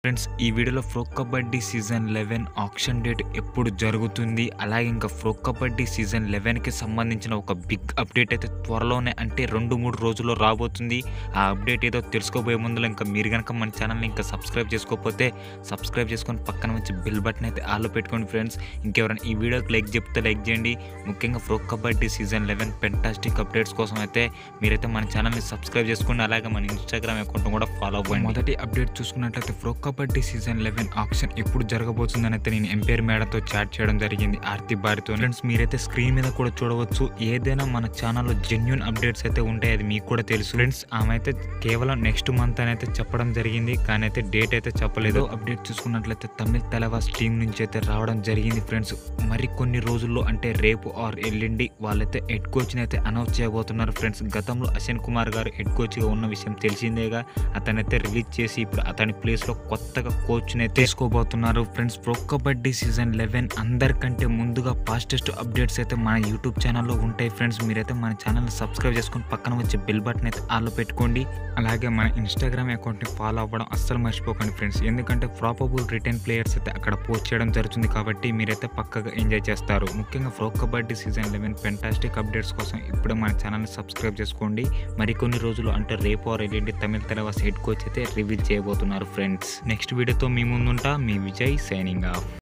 Friends ఈ వీడియోలో pro kabaddi season 11 auction date ఎప్పుడు జరుగుతుంది, అలాగే ఇంకా ప్రో కబడ్డీ సీజన్ 11కి సంబంధించిన ఒక బిగ్ అప్డేట్ అయితే త్వరలోనే అంటే 2-3 రోజుల్లో రాబోతుంది. ఆ అప్డేట్ ఏదో తెలుసుకోబోయే ముందులో ఇంకా మీరు కనుక మన ఛానల్ని ఇంకా సబ్స్క్రైబ్ చేసుకోకపోతే సబ్స్క్రైబ్ చేసుకొని పక్కన వచ్చి బెల్ బటన్ అయితే ఆల్లో పెట్టుకోండి ఫ్రెండ్స్. ఇంకెవరైనా ఈ వీడియోకి లైక్ చెప్తే లైక్ చేయండి. ముఖ్యంగా pro kabaddi season 11 fantastic updates కోసం అయితే మీరైతే మన ఛానల్ని సబ్స్క్రైబ్ చేసుకోండి, అలాగే మన ఇన్స్టాగ్రామ్ అకౌంట్ కూడా ఫాలో అవ్వండి. మొదటి అప్డేట్ చూసుకున్నట్లయితే ప్రో కబడ్డీ సీజన్ 11 ఆక్షన్ ఎప్పుడు జరగబోతుందని అయితే నేను ఎంపైర్ మేడంతో చాట్ చేయడం జరిగింది, ఆర్తి బారితో. ఫ్రెండ్స్ మీరైతే స్క్రీన్ మీద కూడా చూడవచ్చు. ఏదైనా మన ఛానల్లో జెన్యూన్ అప్డేట్స్ అయితే ఉంటాయి, అది మీకు కూడా తెలుసు ఫ్రెండ్స్. ఆమె అయితే కేవలం నెక్స్ట్ మంత్ అని అయితే చెప్పడం జరిగింది, కానీ అయితే డేట్ అయితే చెప్పలేదు. అప్డేట్ చూసుకున్నట్లయితే తమిళ తెలవాస్ టీం నుంచి అయితే రావడం జరిగింది ఫ్రెండ్స్. మరి కొన్ని రోజుల్లో అంటే రేపు ఆర్ ఎల్లుండి వాళ్ళైతే హెడ్ కోచ్ని అయితే అనౌన్స్ చేయబోతున్నారు ఫ్రెండ్స్. గతంలో అశ్విన్ కుమార్ గారు హెడ్ కోచ్గా ఉన్న విషయం తెలిసిందేగా, అతనైతే రిలీజ్ చేసి ఇప్పుడు అతని ప్లేస్లో కొత్తగా కోచ్ని అయితే తీసుకోబోతున్నారు ఫ్రెండ్స్. ప్రో కబడ్డీ సీజన్ 11 అందరికంటే ముందుగా ఫాస్టెస్ట్ అప్డేట్స్ అయితే మన యూట్యూబ్ ఛానల్లో ఉంటాయి ఫ్రెండ్స్. మీరైతే మన ఛానల్ని సబ్స్క్రైబ్ చేసుకొని పక్కన వచ్చే బెల్ బటన్ అయితే ఆల్లో పెట్టుకోండి, అలాగే మన ఇన్స్టాగ్రామ్ అకౌంట్ని ఫాలో అవ్వడం అస్సలు మర్చిపోకండి ఫ్రెండ్స్. ఎందుకంటే ప్రాబబుల్ రిటర్న్ ప్లేయర్స్ అయితే అక్కడ పోస్ట్ చేయడం జరుగుతుంది, కాబట్టి మీరైతే పక్కగా ఎంజాయ్ చేస్తారు. ముఖ్యంగా pro kabaddi season 11 fantastic updates కోసం ఇప్పుడే మన ఛానల్ని సబ్స్క్రైబ్ చేసుకోండి. మరికొన్ని రోజులు అంటే రేపు ఆర్ ఎల్లుండి తమిళ తెలవాస్ హెడ్ కోచ్ అయితే రివీల్ చేయబోతున్నారు ఫ్రెండ్స్. నెక్స్ట్ వీడియోతో మీ ముందుంటా, మీ విజయ్ సైనింగ్ ఆఫ్.